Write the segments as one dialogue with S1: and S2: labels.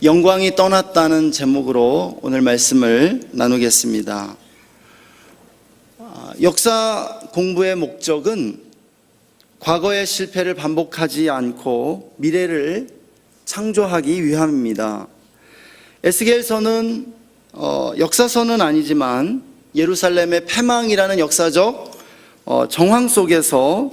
S1: 영광이 떠났다는 제목으로 오늘 말씀을 나누겠습니다. 역사 공부의 목적은 과거의 실패를 반복하지 않고 미래를 창조하기 위함입니다. 에스겔서는 역사서는 아니지만 예루살렘의 패망이라는 역사적 정황 속에서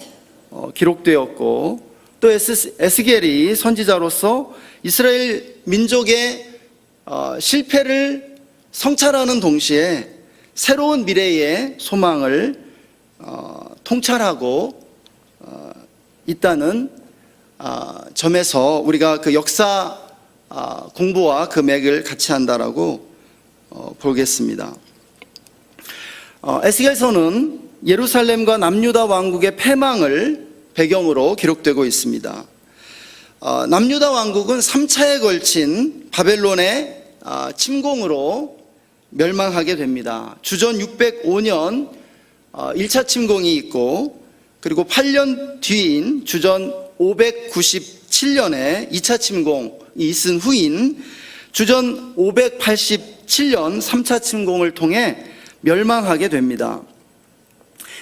S1: 기록되었고, 또 에스겔이 선지자로서 이스라엘 민족의 실패를 성찰하는 동시에 새로운 미래의 소망을 통찰하고 있다는 점에서 우리가 그 역사 공부와 그 맥을 같이 한다라고 보겠습니다. 에스겔서는 예루살렘과 남유다 왕국의 패망을 배경으로 기록되고 있습니다. 남유다 왕국은 3차에 걸친 바벨론의 침공으로 멸망하게 됩니다. 주전 605년 1차 침공이 있고, 그리고 8년 뒤인 주전 597년에 2차 침공이 있은 후인 주전 587년 3차 침공을 통해 멸망하게 됩니다.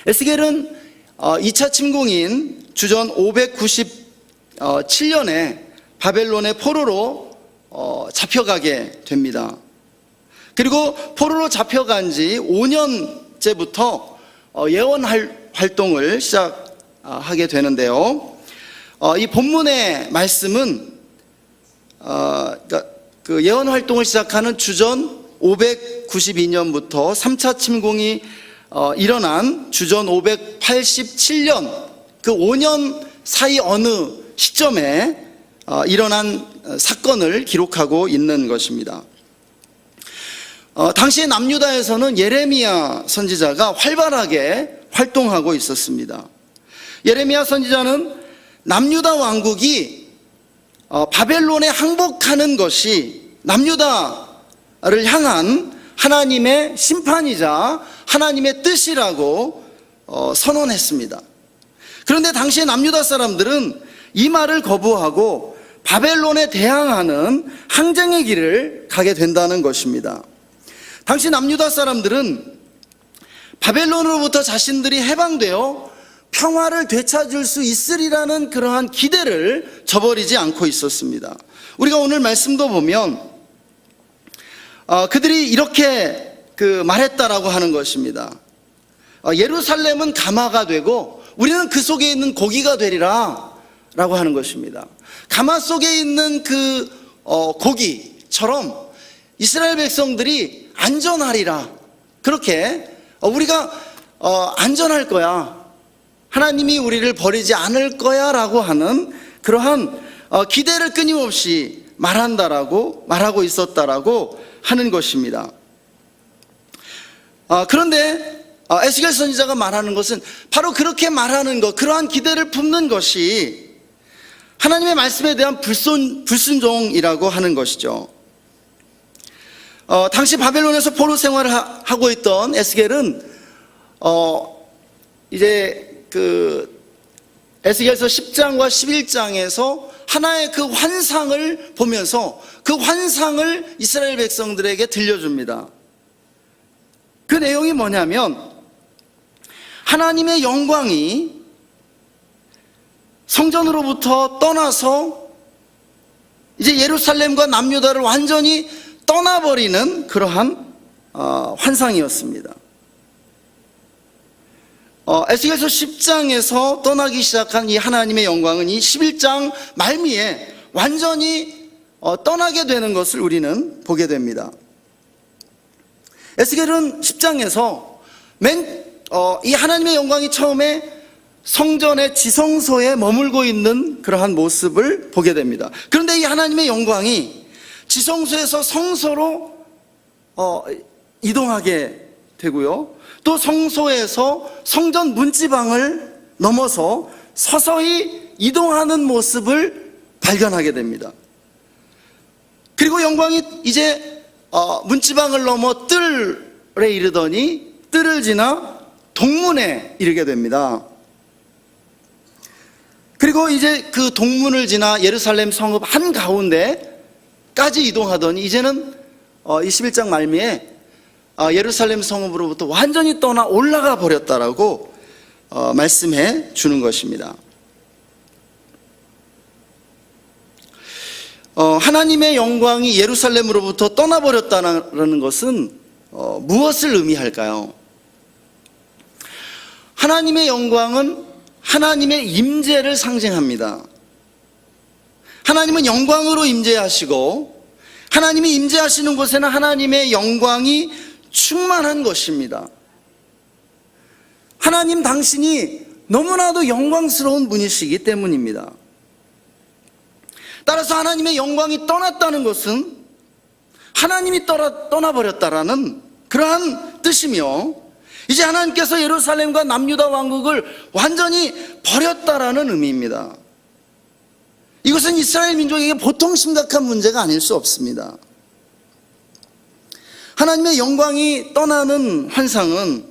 S1: 에스겔은 2차 침공인 주전 597년에 바벨론의 포로로 잡혀가게 됩니다. 그리고 포로로 잡혀간 지 5년째부터 예언 활동을 시작하게 되는데요. 이 본문의 말씀은 그 예언 활동을 시작하는 주전 592년부터 3차 침공이 일어난 주전 587년 그 5년 사이 어느 시점에 일어난 사건을 기록하고 있는 것입니다. 당시 남유다에서는 예레미야 선지자가 활발하게 활동하고 있었습니다. 예레미야 선지자는 남유다 왕국이 바벨론에 항복하는 것이 남유다를 향한 하나님의 심판이자 하나님의 뜻이라고 선언했습니다. 그런데 당시에 남유다 사람들은 이 말을 거부하고 바벨론에 대항하는 항쟁의 길을 가게 된다는 것입니다. 당시 남유다 사람들은 바벨론으로부터 자신들이 해방되어 평화를 되찾을 수 있으리라는 그러한 기대를 저버리지 않고 있었습니다. 우리가 오늘 말씀도 보면 그들이 이렇게 말했다라고 하는 것입니다. 예루살렘은 가마가 되고 우리는 그 속에 있는 고기가 되리라 라고 하는 것입니다. 가마 속에 있는 그 고기처럼 이스라엘 백성들이 안전하리라, 그렇게 우리가 안전할 거야, 하나님이 우리를 버리지 않을 거야 라고 하는 그러한 기대를 끊임없이 말하고 있었다라고 하는 것입니다. 그런데 에스겔 선지자가 말하는 것은 바로 그렇게 말하는 것, 그러한 기대를 품는 것이 하나님의 말씀에 대한 불순종이라고 하는 것이죠. 당시 바벨론에서 포로 생활을 하고 있던 에스겔은 이제 에스겔서 10장과 11장에서 하나의 그 환상을 보면서 그 환상을 이스라엘 백성들에게 들려줍니다. 그 내용이 뭐냐면, 하나님의 영광이 성전으로부터 떠나서 이제 예루살렘과 남유다를 완전히 떠나버리는 그러한 환상이었습니다. 에스겔서 10장에서 떠나기 시작한 이 하나님의 영광은 이 11장 말미에 완전히 떠나게 되는 것을 우리는 보게 됩니다. 에스겔은 10장에서 이 하나님의 영광이 처음에 성전의 지성소에 머물고 있는 그러한 모습을 보게 됩니다. 그런데 이 하나님의 영광이 지성소에서 성소로 이동하게 되고요, 또 성소에서 성전 문지방을 넘어서 서서히 이동하는 모습을 발견하게 됩니다. 그리고 영광이 이제 문지방을 넘어 뜰에 이르더니 뜰을 지나 동문에 이르게 됩니다. 그리고 이제 그 동문을 지나 예루살렘 성읍 한가운데 까지 이동하더니 이제는 21장 말미에 예루살렘 성읍으로부터 완전히 떠나 올라가 버렸다라고 말씀해 주는 것입니다. 하나님의 영광이 예루살렘으로부터 떠나버렸다는 것은 무엇을 의미할까요? 하나님의 영광은 하나님의 임재를 상징합니다. 하나님은 영광으로 임재하시고 하나님이 임재하시는 곳에는 하나님의 영광이 충만한 것입니다. 하나님 당신이 너무나도 영광스러운 분이시기 때문입니다. 따라서 하나님의 영광이 떠났다는 것은 하나님이 떠나버렸다라는 그러한 뜻이며, 이제 하나님께서 예루살렘과 남유다 왕국을 완전히 버렸다라는 의미입니다. 이것은 이스라엘 민족에게 보통 심각한 문제가 아닐 수 없습니다. 하나님의 영광이 떠나는 환상은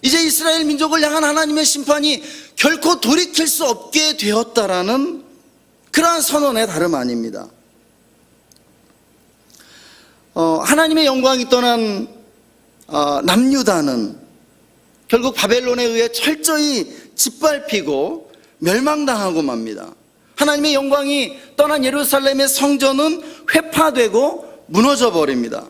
S1: 이제 이스라엘 민족을 향한 하나님의 심판이 결코 돌이킬 수 없게 되었다라는 그러한 선언의 다름 아닙니다. 하나님의 영광이 떠난 남유다는 결국 바벨론에 의해 철저히 짓밟히고 멸망당하고 맙니다. 하나님의 영광이 떠난 예루살렘의 성전은 회파되고 무너져 버립니다.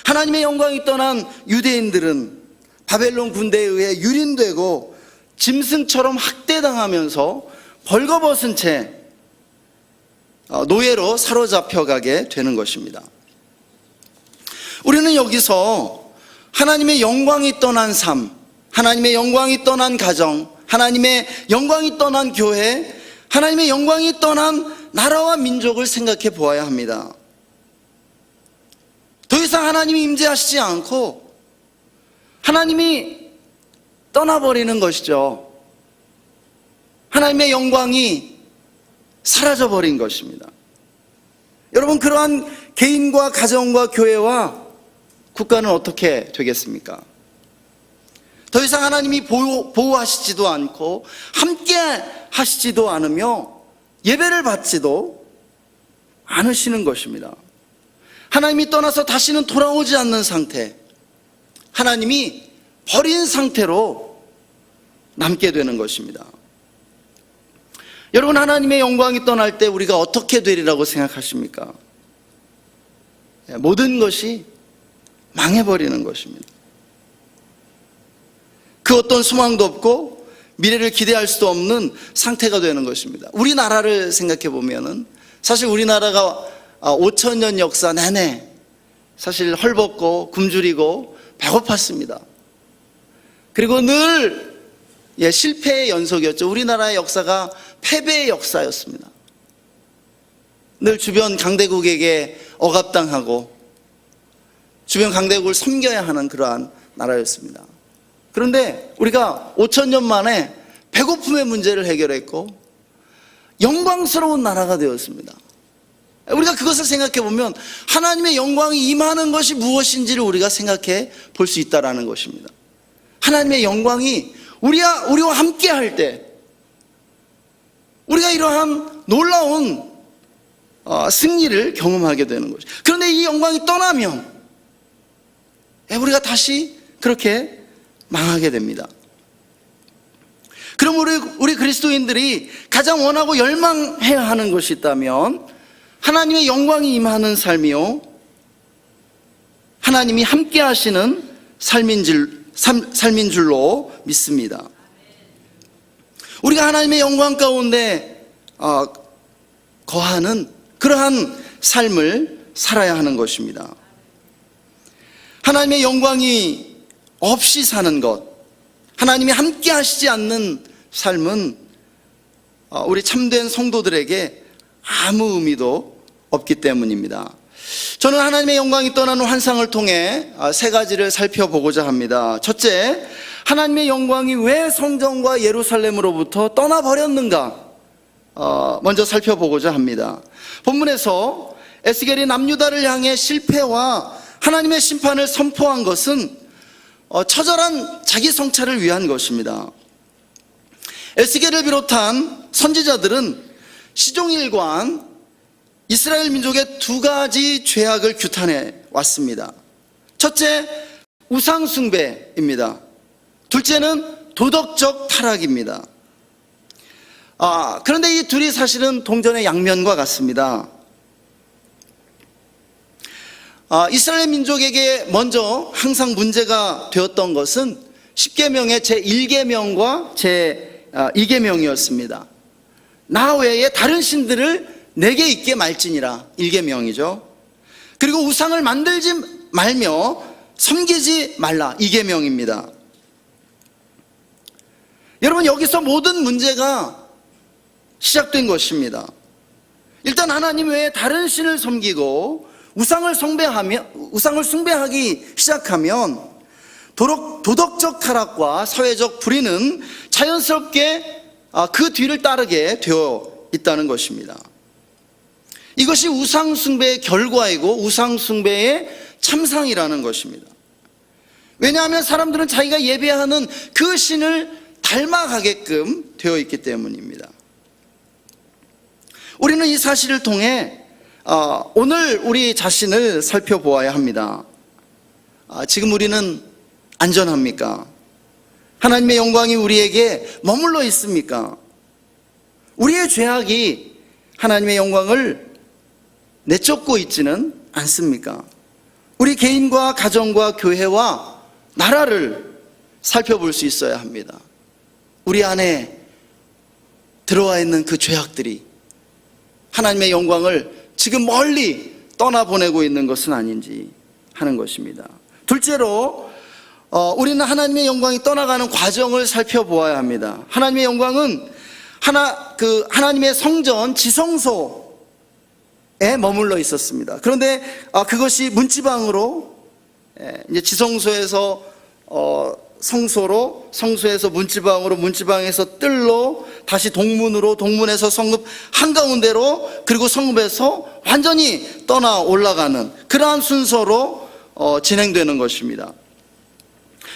S1: 하나님의 영광이 떠난 유대인들은 바벨론 군대에 의해 유린되고 짐승처럼 학대당하면서 벌거벗은 채 노예로 사로잡혀가게 되는 것입니다. 우리는 여기서 하나님의 영광이 떠난 삶, 하나님의 영광이 떠난 가정, 하나님의 영광이 떠난 교회, 하나님의 영광이 떠난 나라와 민족을 생각해 보아야 합니다. 더 이상 하나님이 임재하시지 않고 하나님이 떠나버리는 것이죠. 하나님의 영광이 사라져버린 것입니다. 여러분, 그러한 개인과 가정과 교회와 국가는 어떻게 되겠습니까? 더 이상 하나님이 보호하시지도 않고 함께 하시지도 않으며 예배를 받지도 않으시는 것입니다. 하나님이 떠나서 다시는 돌아오지 않는 상태, 하나님이 버린 상태로 남게 되는 것입니다. 여러분, 하나님의 영광이 떠날 때 우리가 어떻게 되리라고 생각하십니까? 모든 것이 망해버리는 것입니다. 그 어떤 소망도 없고 미래를 기대할 수도 없는 상태가 되는 것입니다. 우리나라를 생각해 보면은 사실 우리나라가 5,000년 역사 내내 사실 헐벗고 굶주리고 배고팠습니다. 그리고 늘 실패의 연속이었죠. 우리나라의 역사가 패배의 역사였습니다. 늘 주변 강대국에게 억압당하고 주변 강대국을 섬겨야 하는 그러한 나라였습니다. 그런데 우리가 5,000년 만에 배고픔의 문제를 해결했고 영광스러운 나라가 되었습니다. 우리가 그것을 생각해 보면 하나님의 영광이 임하는 것이 무엇인지를 우리가 생각해 볼 수 있다는 것입니다. 하나님의 영광이 우리와 함께 할 때 우리가 이러한 놀라운 승리를 경험하게 되는 것이죠. 그런데 이 영광이 떠나면 우리가 다시 그렇게 망하게 됩니다. 그럼 우리 그리스도인들이 가장 원하고 열망해야 하는 것이 있다면 하나님의 영광이 임하는 삶이요, 하나님이 함께 하시는 삶인 줄로 믿습니다. 우리가 하나님의 영광 가운데 거하는 그러한 삶을 살아야 하는 것입니다. 하나님의 영광이 없이 사는 것, 하나님이 함께 하시지 않는 삶은 우리 참된 성도들에게 아무 의미도 없기 때문입니다. 저는 하나님의 영광이 떠나는 환상을 통해 세 가지를 살펴보고자 합니다. 첫째, 하나님의 영광이 왜 성전과 예루살렘으로부터 떠나버렸는가 먼저 살펴보고자 합니다. 본문에서 에스겔이 남유다를 향해 실패와 하나님의 심판을 선포한 것은 처절한 자기 성찰을 위한 것입니다. 에스겔을 비롯한 선지자들은 시종일관 이스라엘 민족의 두 가지 죄악을 규탄해 왔습니다. 첫째, 우상숭배입니다. 둘째는 도덕적 타락입니다. 그런데 이 둘이 사실은 동전의 양면과 같습니다. 이스라엘 민족에게 먼저 항상 문제가 되었던 것은 10계명의 제1계명과 제2계명이었습니다. 나 외에 다른 신들을 내게 있게 말지니라, 1계명이죠. 그리고 우상을 만들지 말며 섬기지 말라, 2계명입니다. 여러분, 여기서 모든 문제가 시작된 것입니다. 일단 하나님 외에 다른 신을 섬기고 우상을 숭배하기 시작하면 도덕적 타락과 사회적 불의는 자연스럽게 그 뒤를 따르게 되어 있다는 것입니다. 이것이 우상숭배의 결과이고 우상숭배의 참상이라는 것입니다. 왜냐하면 사람들은 자기가 예배하는 그 신을 닮아가게끔 되어 있기 때문입니다. 우리는 이 사실을 통해 오늘 우리 자신을 살펴보아야 합니다. 지금 우리는 안전합니까? 하나님의 영광이 우리에게 머물러 있습니까? 우리의 죄악이 하나님의 영광을 내쫓고 있지는 않습니까? 우리 개인과 가정과 교회와 나라를 살펴볼 수 있어야 합니다. 우리 안에 들어와 있는 그 죄악들이 하나님의 영광을 지금 멀리 떠나보내고 있는 것은 아닌지 하는 것입니다. 둘째로 우리는 하나님의 영광이 떠나가는 과정을 살펴보아야 합니다. 하나님의 영광은 하나님의 성전 지성소에 머물러 있었습니다. 그런데 그것이 문지방으로 이제 지성소에서 성소로, 성소에서 문지방으로, 문지방에서 뜰로, 다시 동문으로, 동문에서 성읍 한가운데로, 그리고 성읍에서 완전히 떠나 올라가는 그러한 순서로 진행되는 것입니다.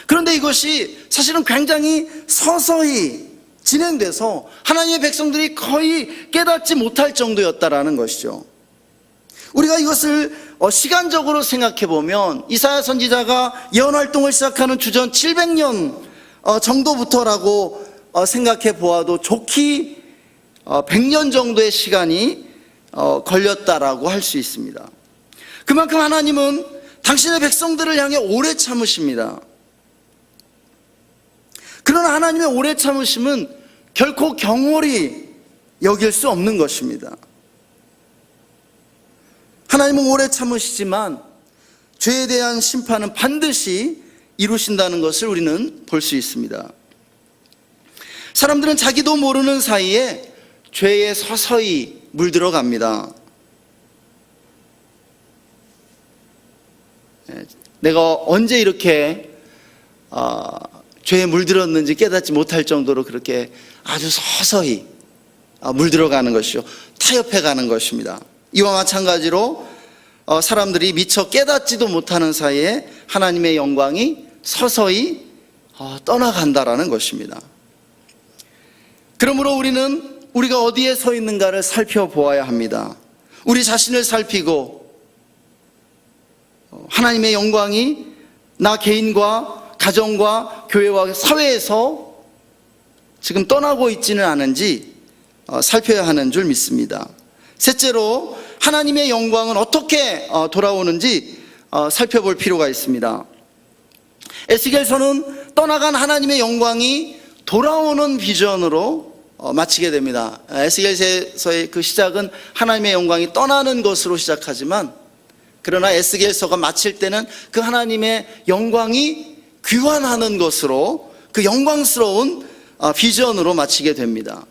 S1: 그런데 이것이 사실은 굉장히 서서히 진행돼서 하나님의 백성들이 거의 깨닫지 못할 정도였다라는 것이죠. 우리가 이것을 시간적으로 생각해 보면 이사야 선지자가 예언 활동을 시작하는 주전 700년 정도부터라고 생각해 보아도 좋게 100년 정도의 시간이 걸렸다라고 할 수 있습니다. 그만큼 하나님은 당신의 백성들을 향해 오래 참으십니다. 그러나 하나님의 오래 참으심은 결코 경홀히 여길 수 없는 것입니다. 하나님은 오래 참으시지만 죄에 대한 심판은 반드시 이루신다는 것을 우리는 볼 수 있습니다. 사람들은 자기도 모르는 사이에 죄에 서서히 물들어갑니다. 내가 언제 이렇게 죄에 물들었는지 깨닫지 못할 정도로 그렇게 아주 서서히 물들어가는 것이죠. 타협해가는 것입니다. 이와 마찬가지로 사람들이 미처 깨닫지도 못하는 사이에 하나님의 영광이 서서히 떠나간다라는 것입니다. 그러므로 우리는 우리가 어디에 서 있는가를 살펴보아야 합니다. 우리 자신을 살피고 하나님의 영광이 나 개인과 가정과 교회와 사회에서 지금 떠나고 있지는 않은지 살펴야 하는 줄 믿습니다. 셋째로 하나님의 영광은 어떻게 돌아오는지 살펴볼 필요가 있습니다. 에스겔서는 떠나간 하나님의 영광이 돌아오는 비전으로 마치게 됩니다. 에스겔서의 그 시작은 하나님의 영광이 떠나는 것으로 시작하지만 그러나 에스겔서가 마칠 때는 그 하나님의 영광이 귀환하는 것으로 그 영광스러운 비전으로 마치게 됩니다.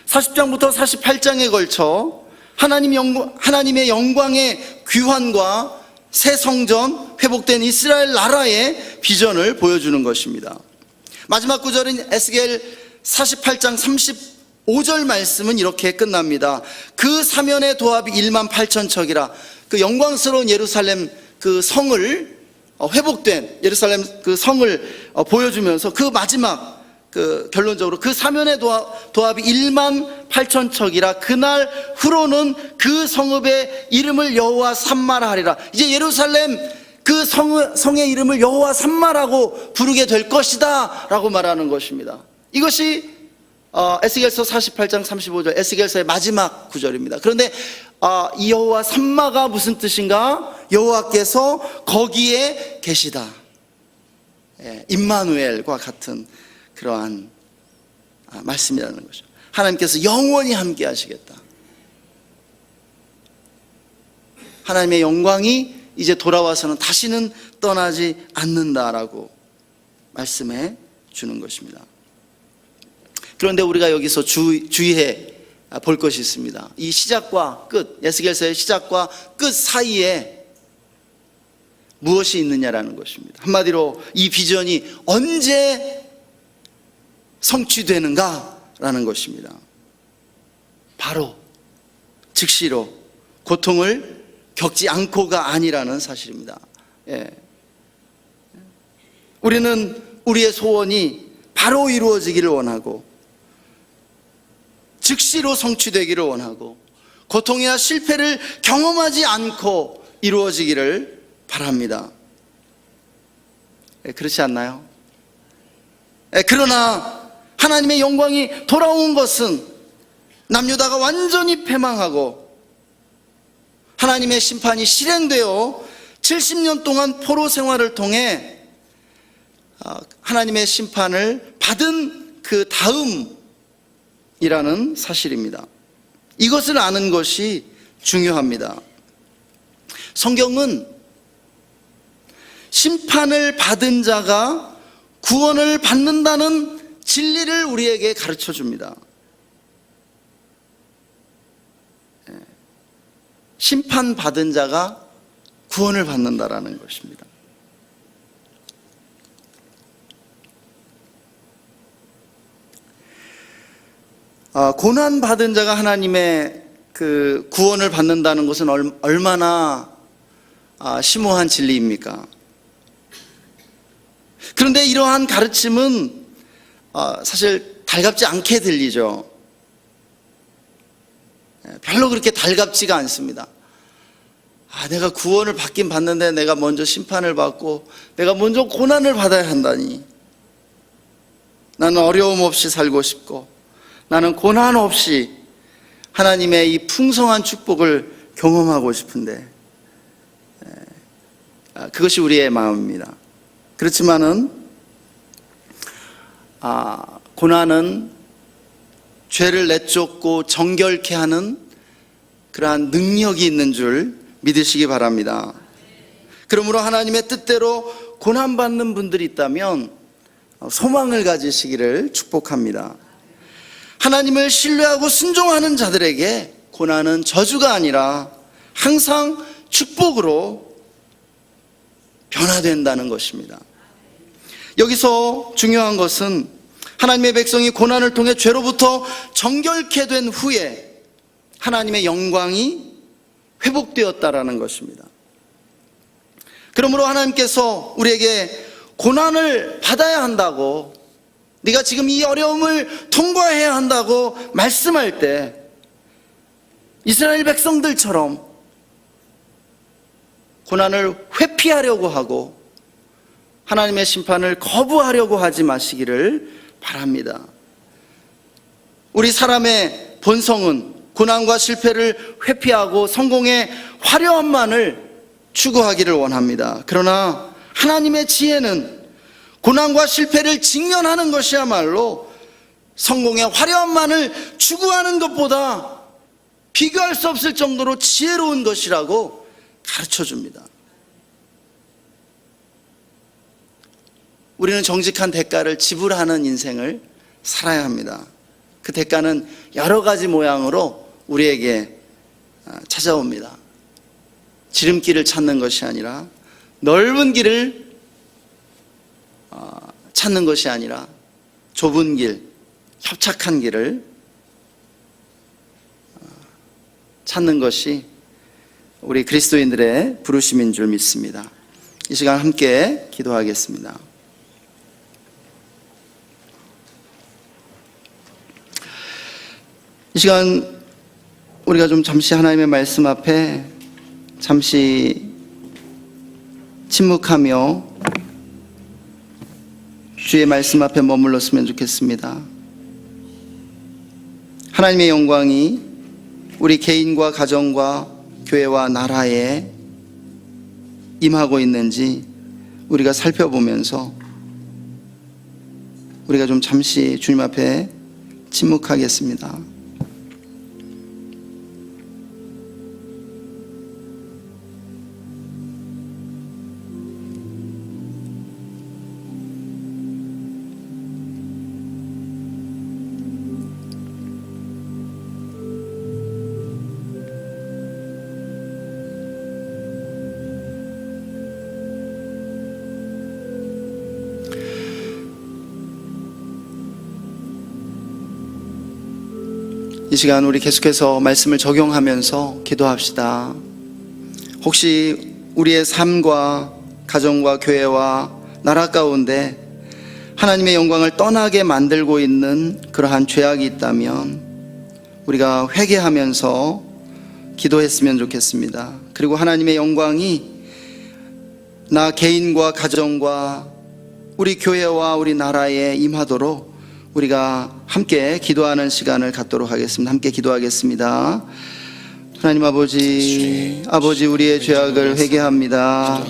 S1: 40장부터 48장에 걸쳐 하나님의 영광의 귀환과 새 성전, 회복된 이스라엘 나라의 비전을 보여주는 것입니다. 마지막 구절인 에스겔 48장 35절 말씀은 이렇게 끝납니다. 그 사면의 도합이 1만 8천 척이라. 그 영광스러운 예루살렘 그 성을 회복된 예루살렘 그 성을 보여주면서 그 마지막 결론적으로 그 사면의 도합이 1만 8천 척이라 그날 후로는 그 성읍의 이름을 여호와 삼마라 하리라. 이제 예루살렘 그 성의 이름을 여호와 삼마라고 부르게 될 것이다 라고 말하는 것입니다. 이것이 에스겔서 48장 35절 에스겔서의 마지막 구절입니다. 그런데 이 여호와 삼마가 무슨 뜻인가? 여호와께서 거기에 계시다. 임마누엘과 같은 그러한 말씀이라는 거죠. 하나님께서 영원히 함께 하시겠다. 하나님의 영광이 이제 돌아와서는 다시는 떠나지 않는다라고 말씀해 주는 것입니다. 그런데 우리가 여기서 주의해 볼 것이 있습니다. 이 시작과 끝, 에스겔서의 시작과 끝 사이에 무엇이 있느냐라는 것입니다. 한마디로 이 비전이 언제 성취되는가라는 것입니다. 바로 즉시로 고통을 겪지 않고가 아니라는 사실입니다. 우리는 우리의 소원이 바로 이루어지기를 원하고 즉시로 성취되기를 원하고 고통이나 실패를 경험하지 않고 이루어지기를 바랍니다. 그렇지 않나요? 그러나 하나님의 영광이 돌아온 것은 남유다가 완전히 패망하고 하나님의 심판이 실행되어 70년 동안 포로 생활을 통해 하나님의 심판을 받은 그 다음이라는 사실입니다. 이것을 아는 것이 중요합니다. 성경은 심판을 받은 자가 구원을 받는다는 진리를 우리에게 가르쳐 줍니다. 심판받은 자가 구원을 받는다라는 것입니다. 고난받은 자가 하나님의 그 구원을 받는다는 것은 얼마나 심오한 진리입니까? 그런데 이러한 가르침은 사실 달갑지 않게 들리죠. 별로 그렇게 달갑지가 않습니다. 내가 구원을 받긴 받는데 내가 먼저 심판을 받고 내가 먼저 고난을 받아야 한다니. 나는 어려움 없이 살고 싶고 나는 고난 없이 하나님의 이 풍성한 축복을 경험하고 싶은데 그것이 우리의 마음입니다. 그렇지만은 고난은 죄를 내쫓고 정결케 하는 그러한 능력이 있는 줄 믿으시기 바랍니다. 그러므로 하나님의 뜻대로 고난받는 분들이 있다면 소망을 가지시기를 축복합니다. 하나님을 신뢰하고 순종하는 자들에게 고난은 저주가 아니라 항상 축복으로 변화된다는 것입니다. 여기서 중요한 것은 하나님의 백성이 고난을 통해 죄로부터 정결케 된 후에 하나님의 영광이 회복되었다라는 것입니다. 그러므로 하나님께서 우리에게 고난을 받아야 한다고, 네가 지금 이 어려움을 통과해야 한다고 말씀할 때 이스라엘 백성들처럼 고난을 회피하려고 하고 하나님의 심판을 거부하려고 하지 마시기를 바랍니다. 우리 사람의 본성은 고난과 실패를 회피하고 성공의 화려함만을 추구하기를 원합니다. 그러나 하나님의 지혜는 고난과 실패를 직면하는 것이야말로 성공의 화려함만을 추구하는 것보다 비교할 수 없을 정도로 지혜로운 것이라고 가르쳐 줍니다. 우리는 정직한 대가를 지불하는 인생을 살아야 합니다. 그 대가는 여러 가지 모양으로 우리에게 찾아옵니다. 지름길을 찾는 것이 아니라 넓은 길을 찾는 것이 아니라 좁은 길, 협착한 길을 찾는 것이 우리 그리스도인들의 부르심인 줄 믿습니다. 이 시간 함께 기도하겠습니다. 이 시간 우리가 좀 잠시 하나님의 말씀 앞에 잠시 침묵하며 주의 말씀 앞에 머물렀으면 좋겠습니다. 하나님의 영광이 우리 개인과 가정과 교회와 나라에 임하고 있는지 우리가 살펴보면서 우리가 좀 잠시 주님 앞에 침묵하겠습니다. 이 시간 우리 계속해서 말씀을 적용하면서 기도합시다. 혹시 우리의 삶과 가정과 교회와 나라 가운데 하나님의 영광을 떠나게 만들고 있는 그러한 죄악이 있다면 우리가 회개하면서 기도했으면 좋겠습니다. 그리고 하나님의 영광이 나 개인과 가정과 우리 교회와 우리 나라에 임하도록 우리가 함께 기도하는 시간을 갖도록 하겠습니다. 함께 기도하겠습니다. 하나님 아버지, 우리의 죄악을 회개합니다.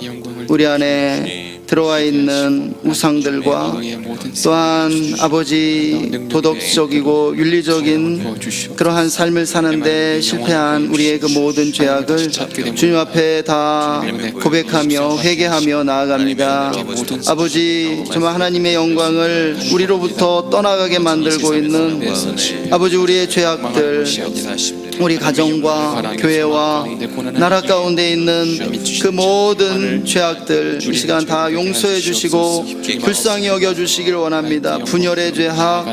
S1: 우리 안에 들어와 있는 우상들과 또한 아버지 도덕적이고 윤리적인 그러한 삶을 사는데 실패한 우리의 그 모든 죄악을 주님 앞에 다 고백하며 회개하며 나아갑니다. 아버지, 정말 하나님의 영광을 우리로부터 떠나가게 만들고 있는 아버지 우리의 죄악들, 우리 가정과 교회와 나라 가운데 있는 그 모든 죄악들 이 시간 다 용서해 주시고 불쌍히 여겨 주시길 원합니다. 분열의 죄악,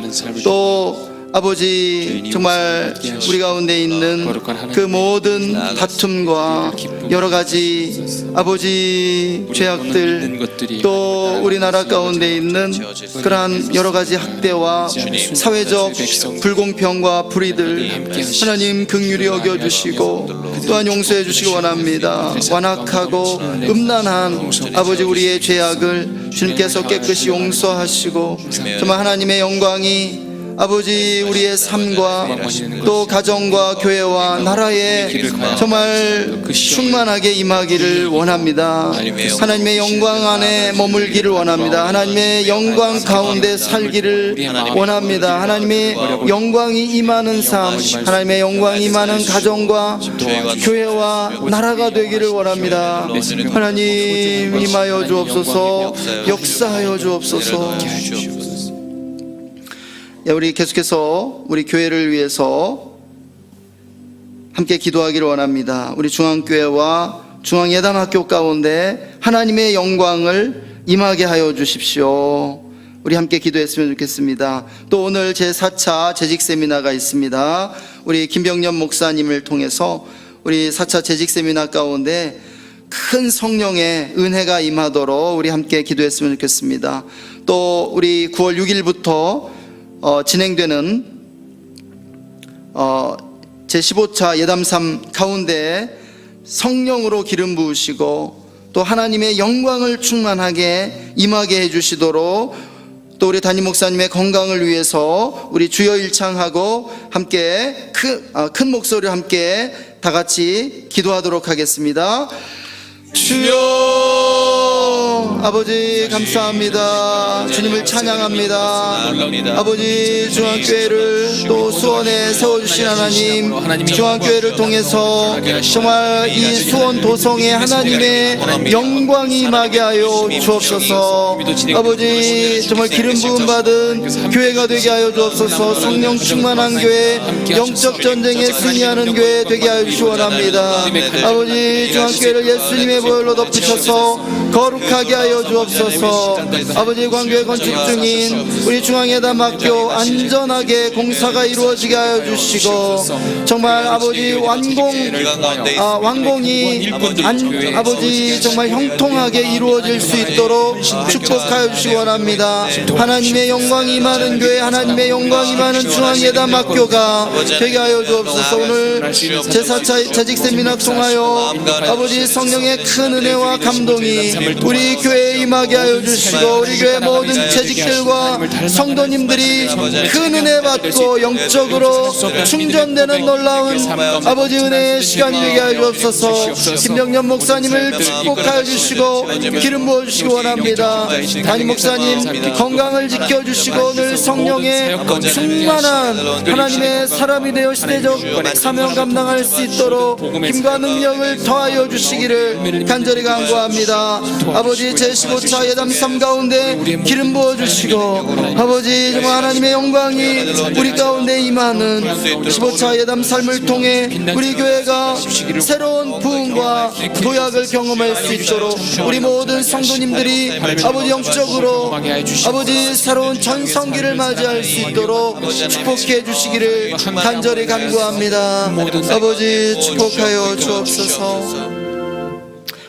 S1: 또 아버지 정말 우리 가운데 있는 그 모든 다툼과 여러 가지 아버지 죄악들, 또 우리나라 가운데 있는 그러한 여러 가지 학대와 사회적 불공평과 불의들 하나님 긍휼히 여겨주시고 또한 용서해 주시기 원합니다. 완악하고 음란한 아버지 우리의 죄악을 주님께서 깨끗이 용서하시고 정말 하나님의 영광이 아버지 우리의 삶과 또 가정과 교회와 나라에 정말 충만하게 임하기를 원합니다. 하나님의 영광 안에 머물기를 원합니다. 하나님의 영광 가운데 살기를 원합니다. 하나님의 영광이 임하는 삶, 하나님의 영광이 임하는 가정과 교회와 나라가 되기를 원합니다. 하나님 임하여 주옵소서, 역사하여 주옵소서. 우리 계속해서 우리 교회를 위해서 함께 기도하기를 원합니다. 우리 중앙교회와 중앙예담학교 가운데 하나님의 영광을 임하게 하여 주십시오. 우리 함께 기도했으면 좋겠습니다. 또 오늘 제4차 재직 세미나가 있습니다. 우리 김병년 목사님을 통해서 우리 4차 재직 세미나 가운데 큰 성령의 은혜가 임하도록 우리 함께 기도했으면 좋겠습니다. 또 우리 9월 6일부터 진행되는 제15차 예담3 가운데 성령으로 기름 부으시고 또 하나님의 영광을 충만하게 임하게 해주시도록 또 우리 담임 목사님의 건강을 위해서 우리 주여 일창하고 함께 큰 목소리로 함께 다 같이 기도하도록 하겠습니다. 주여 아버지 감사합니다. 주님을 찬양합니다. 아버지 중앙교회를 또 수원에 세워주신 하나님, 중앙교회를 통해서 정말 이 수원 도성에 하나님의 영광이 임하게 하여 주옵소서. 아버지 정말 기름 부음 받은 교회가 되게 하여 주옵소서. 성령 충만한 교회, 영적 전쟁에 승리하는 교회 되게 하여 주시기 원합니다. 아버지 중앙교회를 예수님의 보혈로 덮으셔서 거룩하게 임하게 하여 주옵소서. 아버지 광교회 건축 중인 우리 중앙예담학교 안전하게 공사가 이루어지게 하여 주시고 정말 아버지 완공이 아버지 정말 형통하게 이루어질 수 있도록 축복하여 주시기 원합니다. 하나님의 영광이 임하는 교회, 하나님의 영광이 임하는 중앙예담학교가 되게 하여 주옵소서. 오늘 제4차 재직 세미나 통하여 아버지 성령의 큰 은혜와 감동이 우리 교회에 임하게 하여 주시고 우리 교회 모든 재직들과 성도님들이 큰 은혜 받고 영적으로 충전되는 놀라운 아버지 은혜의 시간이 되게 하여 주옵소서. 김병년 목사님을 축복하여 주시고 기름 부어주시기 원합니다. 담임 목사님 건강을 지켜주시고 오늘 성령의 충만한 하나님의 사람이 되어 시대적 사명 감당할 수 있도록 힘과 능력을 더하여 주시기를 간절히 간구합니다. 아버지 제15차 예담3 가운데 기름 부어주시고 아버지 정말 하나님의 영광이 우리 가운데 임하는 15차 예담 삶을 통해 우리 교회가 새로운 부흥과 도약을 경험할 수 있도록 우리 모든 성도님들이 아버지 영적으로 아버지 새로운 전성기를 맞이할 수 있도록 축복해 주시기를 간절히 간구합니다. 아버지 축복하여 주옵소서.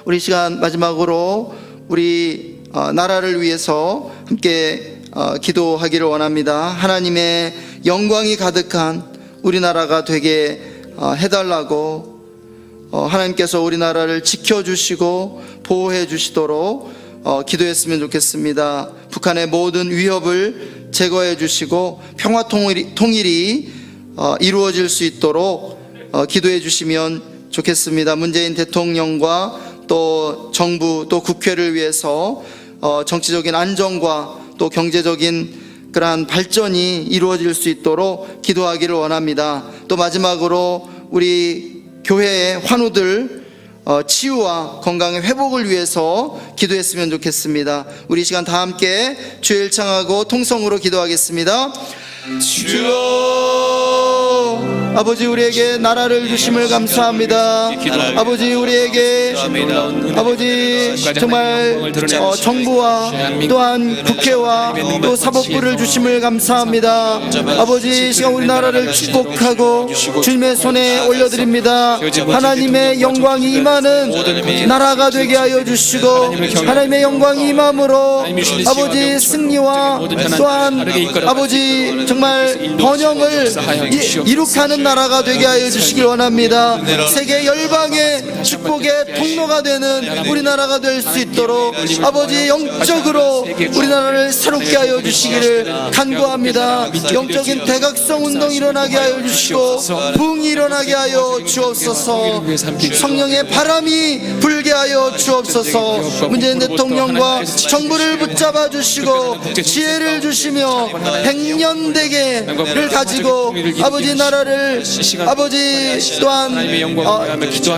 S1: 우리 시간 마지막으로 우리 나라를 위해서 함께 기도하기를 원합니다. 하나님의 영광이 가득한 우리나라가 되게 해달라고 하나님께서 우리나라를 지켜주시고 보호해 주시도록 기도했으면 좋겠습니다. 북한의 모든 위협을 제거해 주시고 평화 통일이 이루어질 수 있도록 기도해 주시면 좋겠습니다. 문재인 대통령과 또 정부 또 국회를 위해서 정치적인 안정과 또 경제적인 그러한 발전이 이루어질 수 있도록 기도하기를 원합니다. 또 마지막으로 우리 교회의 환우들 치유와 건강의 회복을 위해서 기도했으면 좋겠습니다. 우리 시간 다 함께 주의 일창하고 통성으로 기도하겠습니다. 주여, 아버지 우리에게 나라를 주심을 감사합니다. 아버지 우리에게 아버지 정말 정부와 또한 국회와 또 사법부를 주심을 감사합니다. 아버지 시간 우리나라를 축복하고 주님의 손에 올려드립니다. 하나님의 영광이 임하는 나라가 되게 하여 주시고 하나님의 영광이 임함으로 아버지 승리와 또한 아버지 정말 번영을 이룩하는 나라가 되게 하여 주시길 원합니다. 세계 열방의 축복의 통로가 되는 우리나라가 될 수 있도록 아버지 영적으로 우리나라를 새롭게 하여 주시기를 간구합니다. 영적인 대각성 운동이 일어나게 하여 주시고 부흥이 일어나게 하여 주옵소서. 성령의 바람이 불게 하여 주옵소서. 문재인 대통령과 정부를 붙잡아 주시고 지혜를 주시며 백년대계를 가지고 아버지 나라를 아버지 또한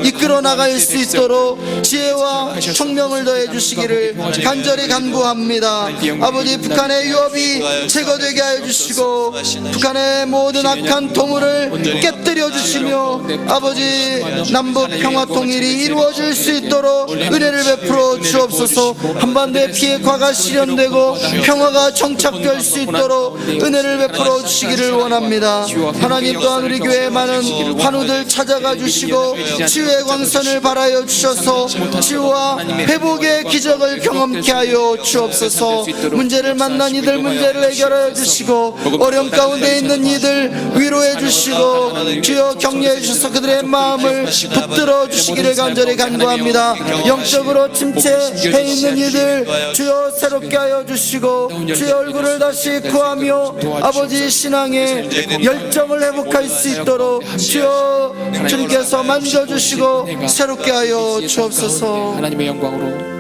S1: 이끌어 나갈 수 있도록 지혜와 총명을 더해 주시기를 간절히 간구합니다. 아버지 북한의 위협이 제거되게 하여 주시고 북한의 모든 악한 도물을 깨뜨려 주시며 아버지 남북 평화 통일이 이루어질 수 있도록 은혜를 베풀어 주옵소서. 한반도의 비핵화가 실현되고 평화가 정착될 수 있도록 은혜를 베풀어 주시기를 원합니다. 하나님 또한 우리 교회에 많은 환우들 찾아가 주시고 치유의 광선을 발하여 주셔서 치유와 회복의 기적을 경험케 하여 주옵소서. 문제를 만난 이들 문제를 해결하여 주시고 어려움 가운데 있는 이들 위로해 주시고 주여 격려해 주셔서 그들의 마음을 붙들어 주시기를 간절히 간구합니다. 영적으로 침체해 있는 이들 주여 새롭게 하여 주시고 주의 얼굴을 다시 구하며 아버지 신앙의 열정을 회복할 수 있도록 주여 주님께서 만져주시고 새롭게 하여 주옵소서.
S2: 하나님의 영광으로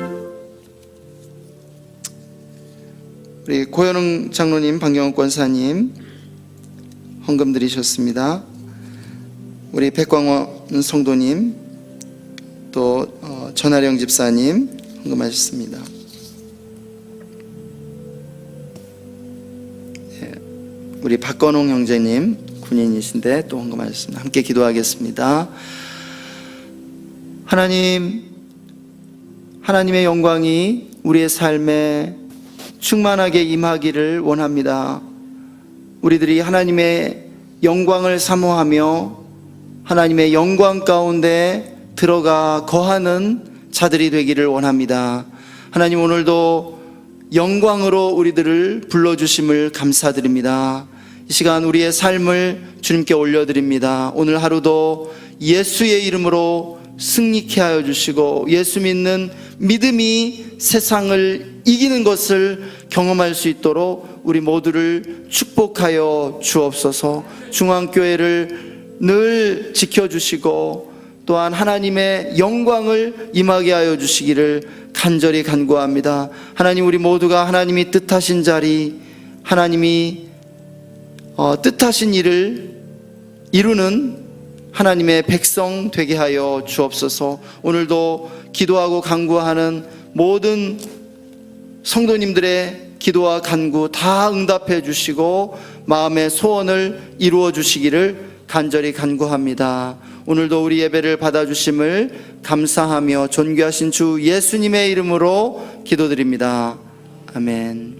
S1: 우리 고현웅 장로님, 방경원 권사님 헌금 드리셨습니다. 우리 백광원 성도님 또 전하령 집사님 헌금하셨습니다. 우리 박건홍 형제님 군인이신데 또 헌금하셨습니다. 함께 기도하겠습니다. 하나님 하나님의 영광이 우리의 삶에 충만하게 임하기를 원합니다. 우리들이 하나님의 영광을 사모하며 하나님의 영광 가운데 들어가 거하는 자들이 되기를 원합니다. 하나님, 오늘도 영광으로 우리들을 불러주심을 감사드립니다. 이 시간 우리의 삶을 주님께 올려드립니다. 오늘 하루도 예수의 이름으로 승리케 하여 주시고, 예수 믿는 믿음이 세상을 이기는 것을 경험할 수 있도록 우리 모두를 축복하여 주옵소서. 중앙교회를 늘 지켜주시고 또한 하나님의 영광을 임하게 하여 주시기를 간절히 간구합니다. 하나님, 우리 모두가 하나님이 뜻하신 자리, 하나님이 뜻하신 일을 이루는 하나님의 백성 되게 하여 주옵소서. 오늘도 기도하고 간구하는 모든 성도님들의 기도와 간구 다 응답해 주시고 마음의 소원을 이루어 주시기를 간절히 간구합니다. 오늘도 우리 예배를 받아주심을 감사하며 존귀하신 주 예수님의 이름으로 기도드립니다. 아멘.